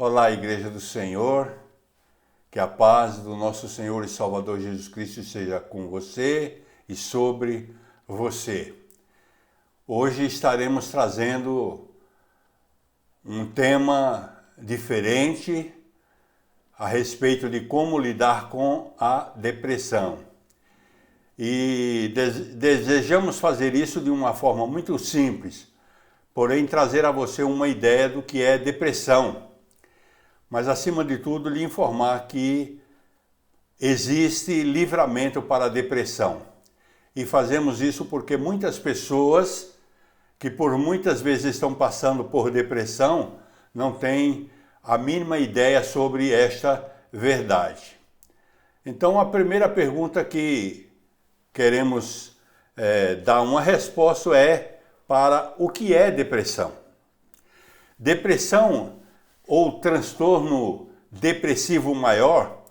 Olá, Igreja do Senhor, que a paz do nosso Senhor e Salvador Jesus Cristo seja com você e sobre você. Hoje estaremos trazendo um tema diferente a respeito de como lidar com a depressão. E desejamos fazer isso de uma forma muito simples, porém trazer a você uma ideia do que é depressão. Mas, acima de tudo, lhe informar que existe livramento para a depressão. E fazemos isso porque muitas pessoas que por muitas vezes estão passando por depressão não têm a mínima ideia sobre esta verdade. Então, a primeira pergunta que queremos dar uma resposta é para o que é depressão. Depressão ou transtorno depressivo maior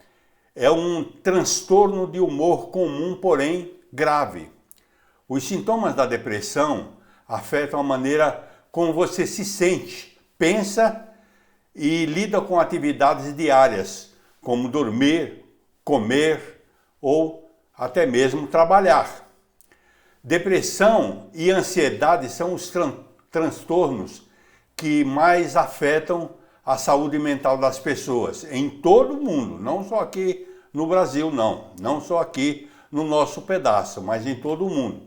é um transtorno de humor comum, porém grave. Os sintomas da depressão afetam a maneira como você se sente, pensa e lida com atividades diárias, como dormir, comer ou até mesmo trabalhar. Depressão e ansiedade são os transtornos que mais afetam a saúde mental das pessoas em todo o mundo, não só aqui no Brasil, não só aqui no nosso pedaço, mas em todo o mundo.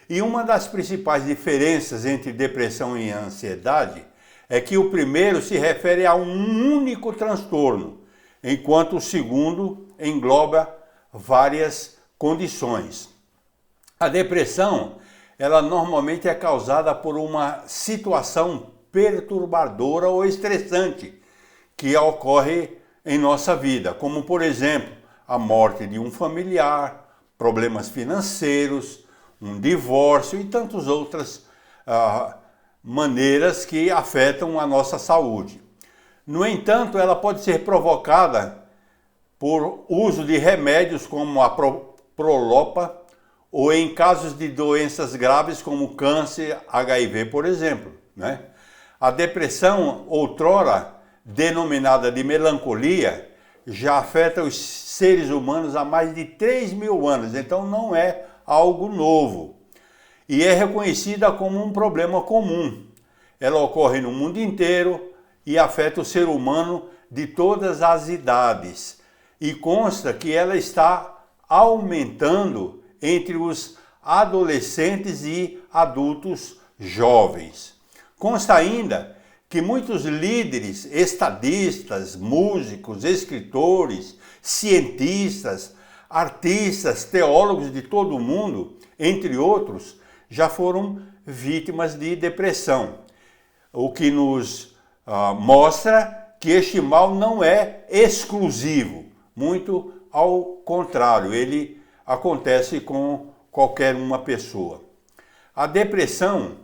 E uma das principais diferenças entre depressão e ansiedade é que o primeiro se refere a um único transtorno, enquanto o segundo engloba várias condições. A depressão, ela normalmente é causada por uma situação perturbadora ou estressante que ocorre em nossa vida, como por exemplo, a morte de um familiar, problemas financeiros, um divórcio e tantas outras maneiras que afetam a nossa saúde. No entanto, ela pode ser provocada por uso de remédios como a Prolopa ou em casos de doenças graves como câncer, HIV, por exemplo, né? A depressão, outrora denominada de melancolia, já afeta os seres humanos há mais de 3.000 anos, então não é algo novo. E é reconhecida como um problema comum. Ela ocorre no mundo inteiro e afeta o ser humano de todas as idades. E consta que ela está aumentando entre os adolescentes e adultos jovens. Consta ainda que muitos líderes, estadistas, músicos, escritores, cientistas, artistas, teólogos de todo o mundo, entre outros, já foram vítimas de depressão, o que nos mostra que este mal não é exclusivo, muito ao contrário, ele acontece com qualquer uma pessoa. A depressão,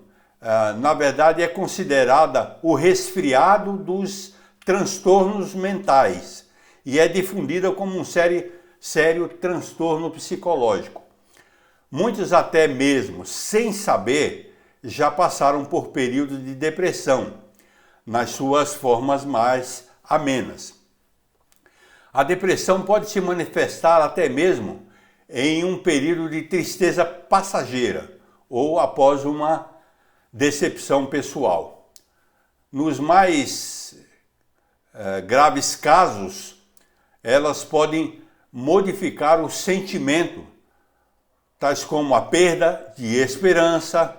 na verdade, é considerada o resfriado dos transtornos mentais e é difundida como um sério transtorno psicológico. Muitos até mesmo, sem saber, já passaram por períodos de depressão, nas suas formas mais amenas. A depressão pode se manifestar até mesmo em um período de tristeza passageira ou após uma decepção pessoal. Nos mais graves casos, elas podem modificar o sentimento, tais como a perda de esperança,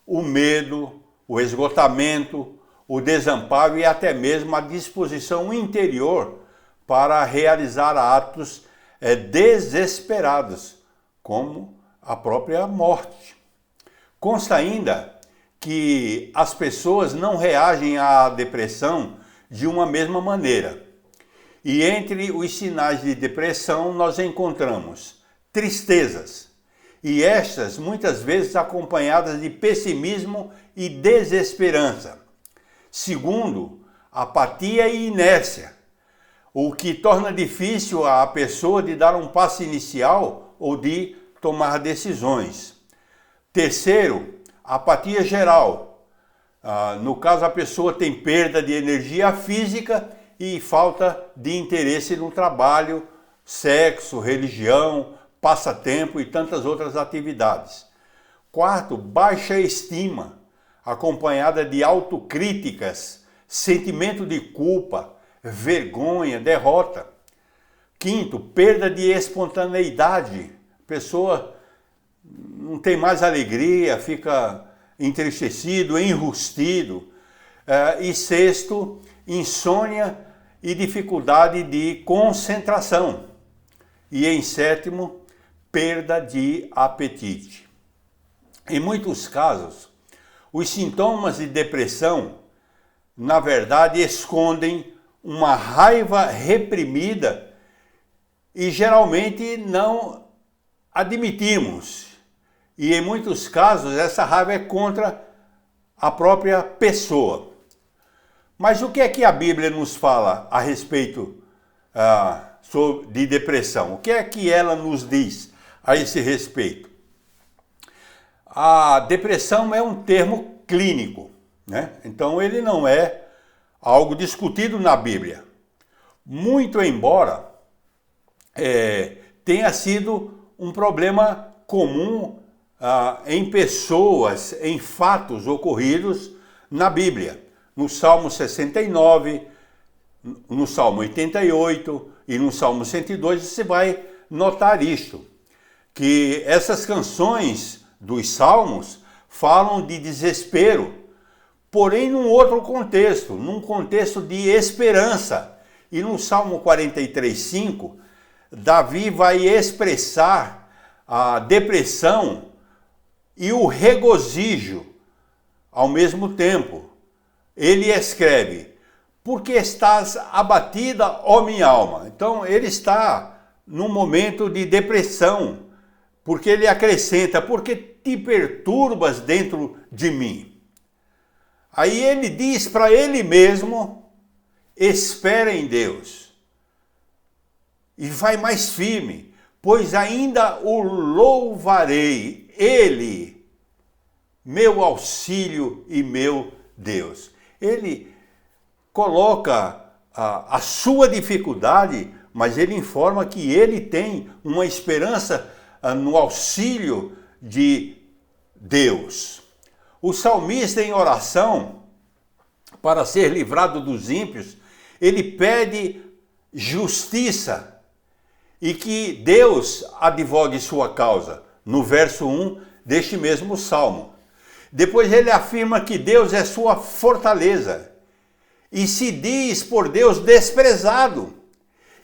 o medo, o esgotamento, o desamparo e até mesmo a disposição interior para realizar atos desesperados, como a própria morte. Consta ainda que as pessoas não reagem à depressão de uma mesma maneira. E entre os sinais de depressão nós encontramos tristezas, e estas muitas vezes acompanhadas de pessimismo e desesperança. Segundo, apatia e inércia, o que torna difícil a pessoa de dar um passo inicial ou de tomar decisões. Terceiro, apatia geral. No caso, a pessoa tem perda de energia física e falta de interesse no trabalho, sexo, religião, passatempo e tantas outras atividades. Quarto, baixa estima, acompanhada de autocríticas, sentimento de culpa, vergonha, derrota. Quinto, perda de espontaneidade. A pessoa não tem mais alegria, fica entristecido, enrustido. E sexto, insônia e dificuldade de concentração. E em sétimo, perda de apetite. Em muitos casos, os sintomas de depressão, na verdade, escondem uma raiva reprimida e geralmente não admitimos. E em muitos casos, essa raiva é contra a própria pessoa. Mas o que é que a Bíblia nos fala a respeito de depressão? O que é que ela nos diz a esse respeito? A depressão é um termo clínico, né? Então ele não é algo discutido na Bíblia. Muito embora tenha sido um problema comum em pessoas, em fatos ocorridos na Bíblia. No Salmo 69, no Salmo 88 e no Salmo 102, você vai notar isto, que essas canções dos Salmos falam de desespero, porém num outro contexto, num contexto de esperança. E no Salmo 43:5, Davi vai expressar a depressão e o regozijo ao mesmo tempo. Ele escreve: por que estás abatida, ó minha alma? Então ele está num momento de depressão, porque ele acrescenta: porque te perturbas dentro de mim? Aí ele diz para ele mesmo: espera em Deus. E vai mais firme: pois ainda o louvarei, ele, meu auxílio e meu Deus. Ele coloca a sua dificuldade, mas ele informa que ele tem uma esperança no auxílio de Deus. O salmista, em oração, para ser livrado dos ímpios, ele pede justiça e que Deus advogue sua causa, no verso 1 deste mesmo salmo. Depois ele afirma que Deus é sua fortaleza e se diz por Deus desprezado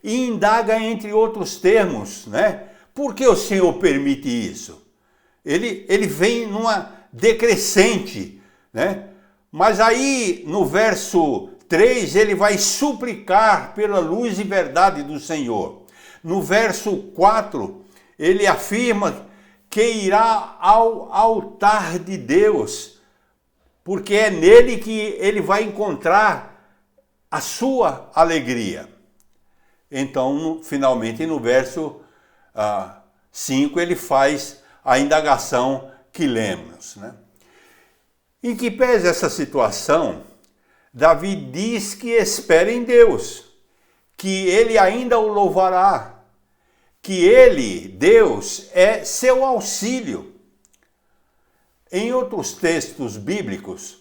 e indaga, entre outros termos, né? Por que o Senhor permite isso? Ele vem numa decrescente, né? Mas aí no verso 3 ele vai suplicar pela luz e verdade do Senhor. No verso 4 ele afirma que irá ao altar de Deus, porque é nele que ele vai encontrar a sua alegria. Então, finalmente, no verso 5, ele faz a indagação que lemos, né? Em que pese essa situação, Davi diz que espera em Deus, que ele ainda o louvará, que ele, Deus, é seu auxílio. Em outros textos bíblicos,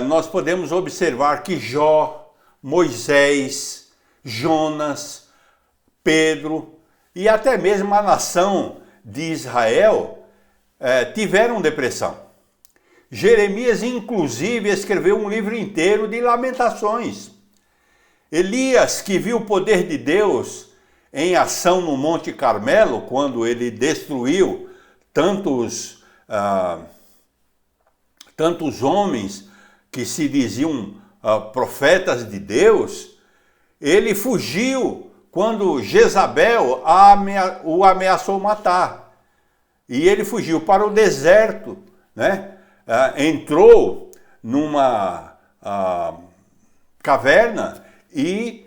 nós podemos observar que Jó, Moisés, Jonas, Pedro e até mesmo a nação de Israel tiveram depressão. Jeremias, inclusive, escreveu um livro inteiro de lamentações. Elias, que viu o poder de Deus em ação no Monte Carmelo, quando ele destruiu tantos homens que se diziam profetas de Deus, ele fugiu quando Jezabel o ameaçou matar. E ele fugiu para o deserto, né? Entrou numa caverna e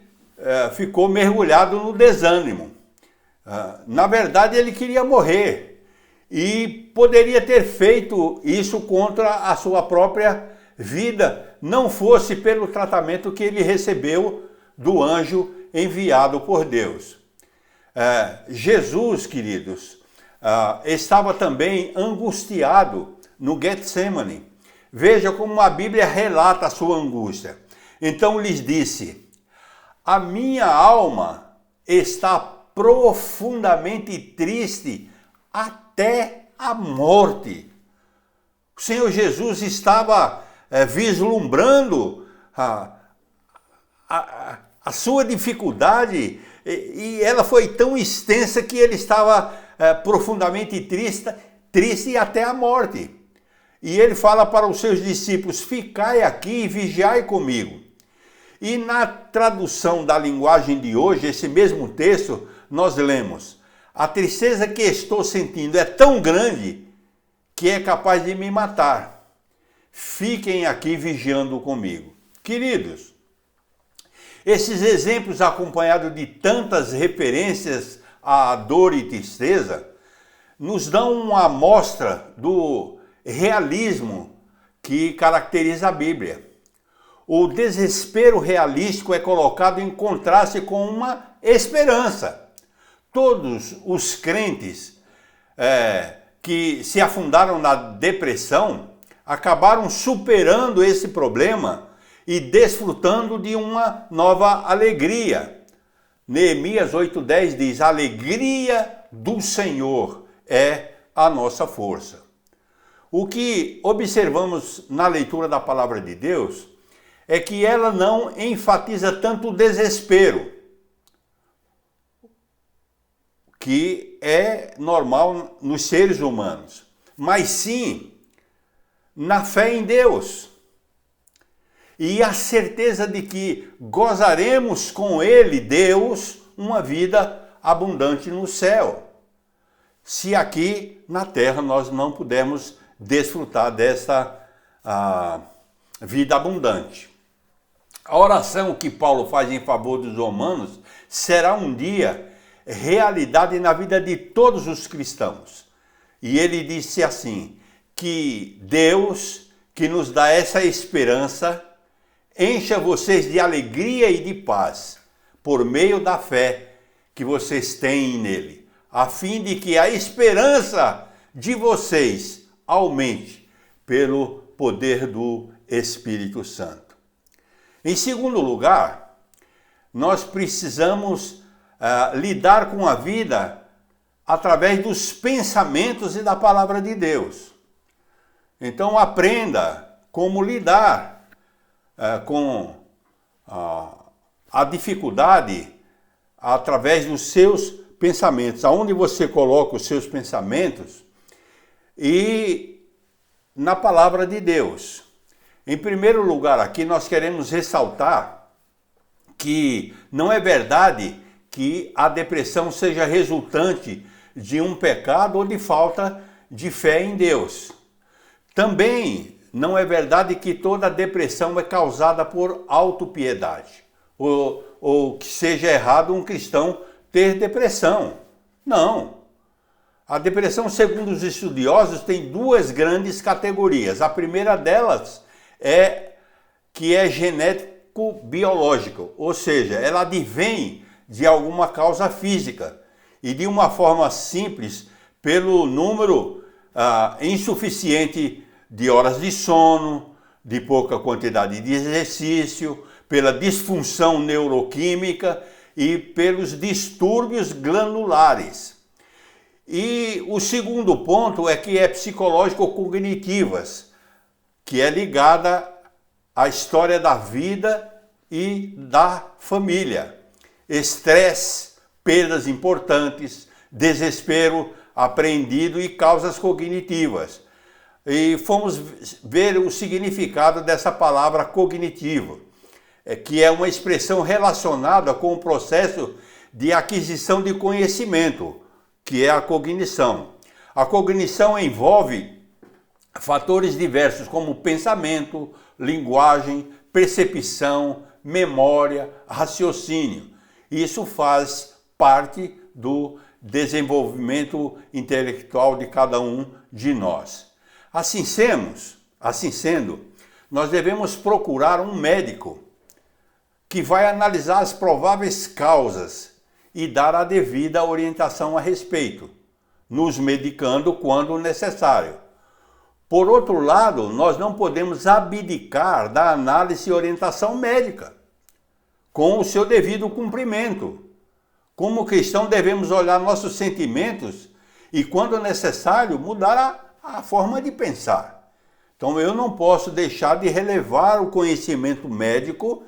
ficou mergulhado no desânimo. Na verdade, ele queria morrer e poderia ter feito isso contra a sua própria vida, não fosse pelo tratamento que ele recebeu do anjo enviado por Deus. Jesus, queridos, estava também angustiado no Getsemane. Veja como a Bíblia relata a sua angústia. Então lhes disse: a minha alma está profundamente triste até a morte. O Senhor Jesus estava vislumbrando a sua dificuldade, e ela foi tão extensa que ele estava profundamente triste até a morte. E ele fala para os seus discípulos: ficai aqui e vigiai comigo. E na tradução da linguagem de hoje, esse mesmo texto, nós lemos: a tristeza que estou sentindo é tão grande que é capaz de me matar. Fiquem aqui vigiando comigo. Queridos, esses exemplos acompanhados de tantas referências à dor e tristeza nos dão uma amostra do realismo que caracteriza a Bíblia. O desespero realístico é colocado em contraste com uma esperança. Todos os crentes que se afundaram na depressão acabaram superando esse problema e desfrutando de uma nova alegria. Neemias 8:10 diz: a alegria do Senhor é a nossa força. O que observamos na leitura da palavra de Deus é que ela não enfatiza tanto o desespero, que é normal nos seres humanos, mas sim na fé em Deus e a certeza de que gozaremos com Ele, Deus, uma vida abundante no céu, se aqui na terra nós não pudermos desfrutar dessa vida abundante. A oração que Paulo faz em favor dos romanos será um dia realidade na vida de todos os cristãos. E ele disse assim: que Deus, que nos dá essa esperança, encha vocês de alegria e de paz, por meio da fé que vocês têm nele, a fim de que a esperança de vocês aumente pelo poder do Espírito Santo. Em segundo lugar, nós precisamos lidar com a vida através dos pensamentos e da palavra de Deus. Então aprenda como lidar com a dificuldade através dos seus pensamentos, aonde você coloca os seus pensamentos e na palavra de Deus. Em primeiro lugar, aqui nós queremos ressaltar que não é verdade que a depressão seja resultante de um pecado ou de falta de fé em Deus. Também não é verdade que toda depressão é causada por autopiedade, ou que seja errado um cristão ter depressão. Não. A depressão, segundo os estudiosos, tem duas grandes categorias. A primeira delas é que é genético-biológico, ou seja, ela advém de alguma causa física e de uma forma simples pelo número insuficiente de horas de sono, de pouca quantidade de exercício, pela disfunção neuroquímica e pelos distúrbios glandulares. E o segundo ponto é que é psicológico-cognitivas, que é ligada à história da vida e da família. Estresse, perdas importantes, desespero apreendido e causas cognitivas. E fomos ver o significado dessa palavra cognitivo, que é uma expressão relacionada com o processo de aquisição de conhecimento, que é a cognição. A cognição envolve fatores diversos como pensamento, linguagem, percepção, memória, raciocínio. Isso faz parte do desenvolvimento intelectual de cada um de nós. Assim sendo, nós devemos procurar um médico que vai analisar as prováveis causas e dar a devida orientação a respeito, nos medicando quando necessário. Por outro lado, nós não podemos abdicar da análise e orientação médica, com o seu devido cumprimento. Como cristão, devemos olhar nossos sentimentos e, quando necessário, mudar a forma de pensar. Então, eu não posso deixar de relevar o conhecimento médico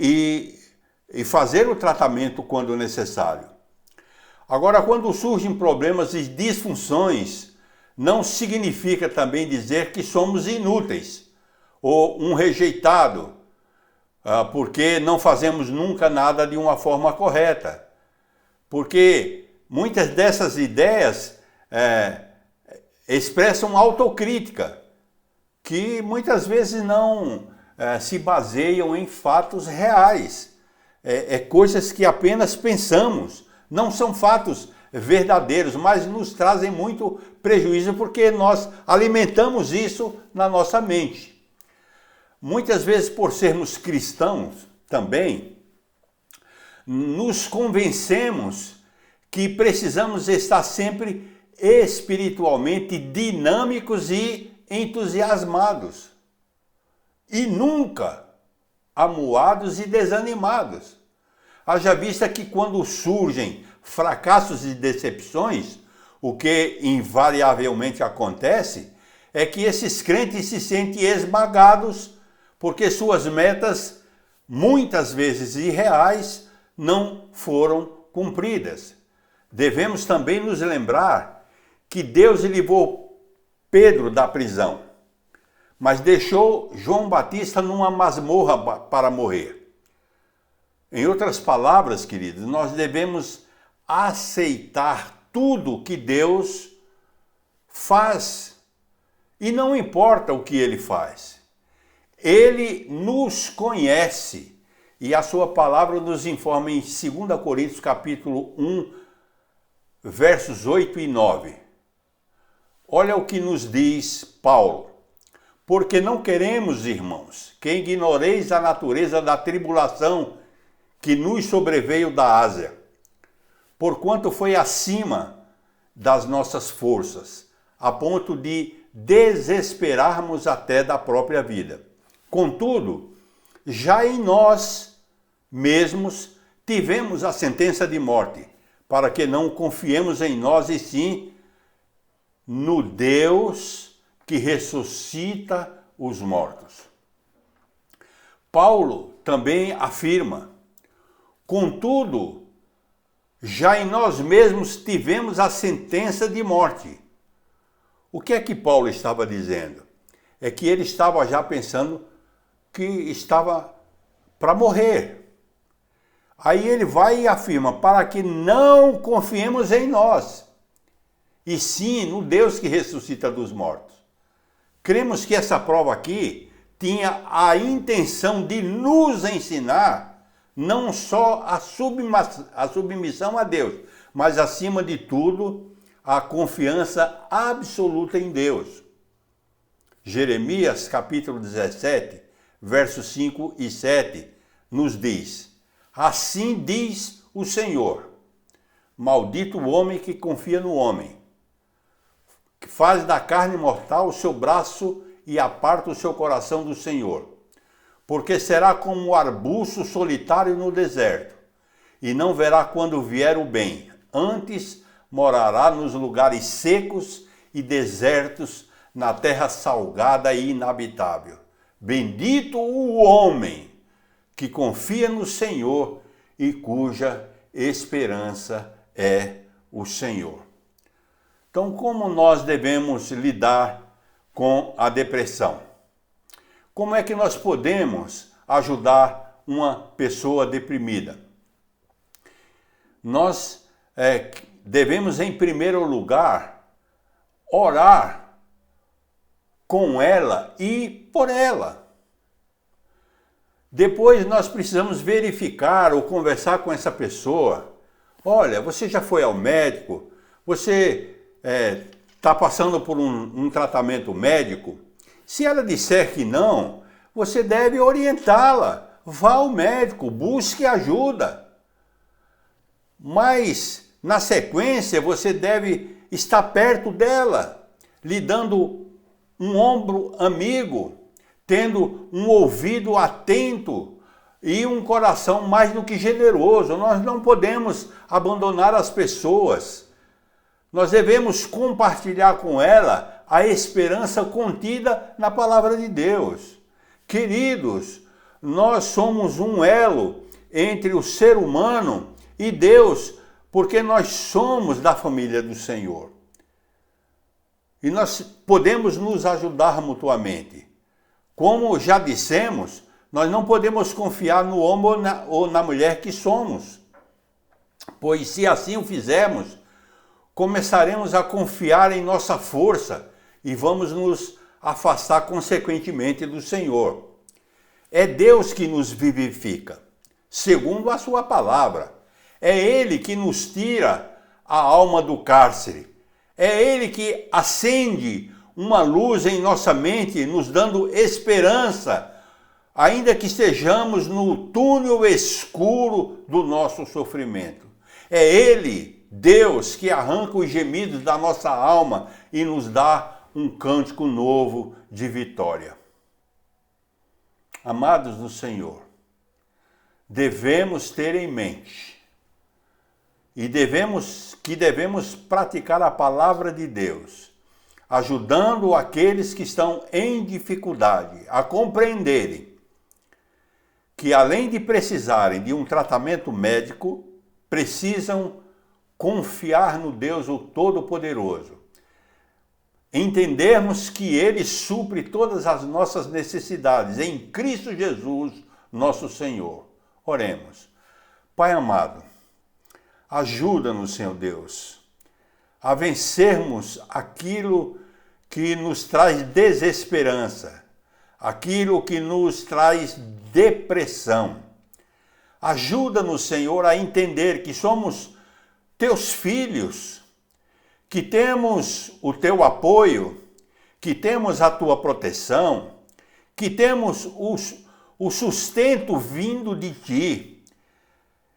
e fazer o tratamento quando necessário. Agora, quando surgem problemas e disfunções, não significa também dizer que somos inúteis ou um rejeitado, porque não fazemos nunca nada de uma forma correta. Porque muitas dessas ideias expressam autocrítica, que muitas vezes não se baseiam em fatos reais. Coisas que apenas pensamos, não são fatos verdadeiros, mas nos trazem muito prejuízo porque nós alimentamos isso na nossa mente. Muitas vezes, por sermos cristãos também, nos convencemos que precisamos estar sempre espiritualmente dinâmicos e entusiasmados, e nunca amuados e desanimados. Haja vista que quando surgem fracassos e decepções, o que invariavelmente acontece é que esses crentes se sentem esmagados porque suas metas, muitas vezes irreais, não foram cumpridas. Devemos também nos lembrar que Deus livrou Pedro da prisão, mas deixou João Batista numa masmorra para morrer. Em outras palavras, queridos, nós devemos aceitar tudo que Deus faz. E não importa o que Ele faz. Ele nos conhece. E a sua palavra nos informa em 2 Coríntios capítulo 1, versos 8 e 9. Olha o que nos diz Paulo. Porque não queremos, irmãos, que ignoreis a natureza da tribulação que nos sobreveio da Ásia, porquanto foi acima das nossas forças, a ponto de desesperarmos até da própria vida. Contudo, já em nós mesmos tivemos a sentença de morte, para que não confiemos em nós e sim no Deus que ressuscita os mortos. Paulo também afirma: contudo, já em nós mesmos tivemos a sentença de morte. O que é que Paulo estava dizendo? É que ele estava já pensando que estava para morrer. Aí ele vai e afirma: para que não confiemos em nós, e sim no Deus que ressuscita dos mortos. Cremos que essa prova aqui tinha a intenção de nos ensinar não só a submissão a Deus, mas acima de tudo a confiança absoluta em Deus. Jeremias capítulo 17, versos 5 e 7 nos diz: assim diz o Senhor, maldito o homem que confia no homem, que faz da carne mortal o seu braço e aparta o seu coração do Senhor. Porque será como o arbusto solitário no deserto, e não verá quando vier o bem. Antes morará nos lugares secos e desertos, na terra salgada e inabitável. Bendito o homem que confia no Senhor e cuja esperança é o Senhor. Então, como nós devemos lidar com a depressão? Como é que nós podemos ajudar uma pessoa deprimida? Nós devemos, em primeiro lugar, orar com ela e por ela. Depois nós precisamos verificar ou conversar com essa pessoa. Olha, você já foi ao médico? Você está passando por um tratamento médico? Se ela disser que não, você deve orientá-la vá ao médico, busque ajuda. Mas, na sequência, você deve estar perto dela, lhe dando um ombro amigo, tendo um ouvido atento e um coração mais do que generoso. Nós não podemos abandonar as pessoas. Nós devemos compartilhar com ela a esperança contida na palavra de Deus. Queridos, nós somos um elo entre o ser humano e Deus, porque nós somos da família do Senhor. E nós podemos nos ajudar mutuamente. Como já dissemos, nós não podemos confiar no homem ou na mulher que somos. Pois se assim o fizermos, começaremos a confiar em nossa força e vamos nos afastar consequentemente do Senhor. É Deus que nos vivifica, segundo a sua palavra. É Ele que nos tira a alma do cárcere. É Ele que acende uma luz em nossa mente, nos dando esperança, ainda que estejamos no túnel escuro do nosso sofrimento. É Ele, Deus, que arranca os gemidos da nossa alma e nos dá um cântico novo de vitória. Amados do Senhor, devemos ter em mente e devemos praticar a palavra de Deus, ajudando aqueles que estão em dificuldade a compreenderem que, além de precisarem de um tratamento médico, precisam confiar no Deus o Todo-Poderoso. Entendermos que Ele supre todas as nossas necessidades em Cristo Jesus, nosso Senhor. Oremos. Pai amado, ajuda-nos, Senhor Deus, a vencermos aquilo que nos traz desesperança, aquilo que nos traz depressão. Ajuda-nos, Senhor, a entender que somos teus filhos, que temos o teu apoio, que temos a tua proteção, que temos o sustento vindo de ti,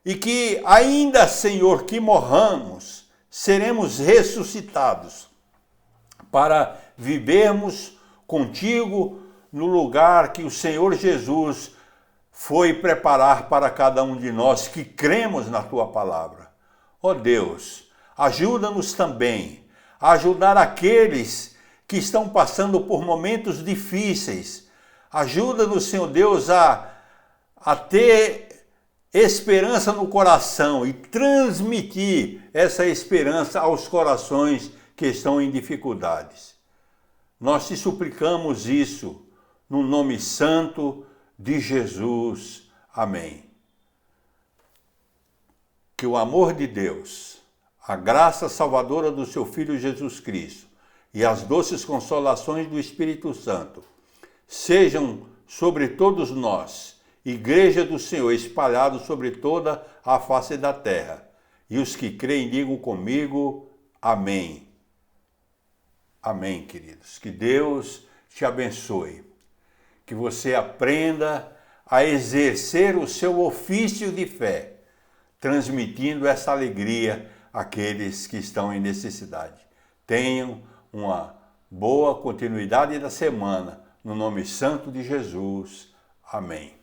e que ainda, Senhor, que morramos, seremos ressuscitados para vivermos contigo no lugar que o Senhor Jesus foi preparar para cada um de nós que cremos na tua palavra. Ó Deus, ajuda-nos também a ajudar aqueles que estão passando por momentos difíceis. Ajuda-nos, Senhor Deus, a ter esperança no coração e transmitir essa esperança aos corações que estão em dificuldades. Nós te suplicamos isso no nome santo de Jesus. Amém. Que o amor de Deus, a graça salvadora do seu Filho Jesus Cristo e as doces consolações do Espírito Santo sejam sobre todos nós, Igreja do Senhor, espalhados sobre toda a face da terra. E os que creem, digam comigo, amém. Amém, queridos. Que Deus te abençoe. Que você aprenda a exercer o seu ofício de fé, transmitindo essa alegria àqueles que estão em necessidade. Tenham uma boa continuidade da semana, no nome santo de Jesus. Amém.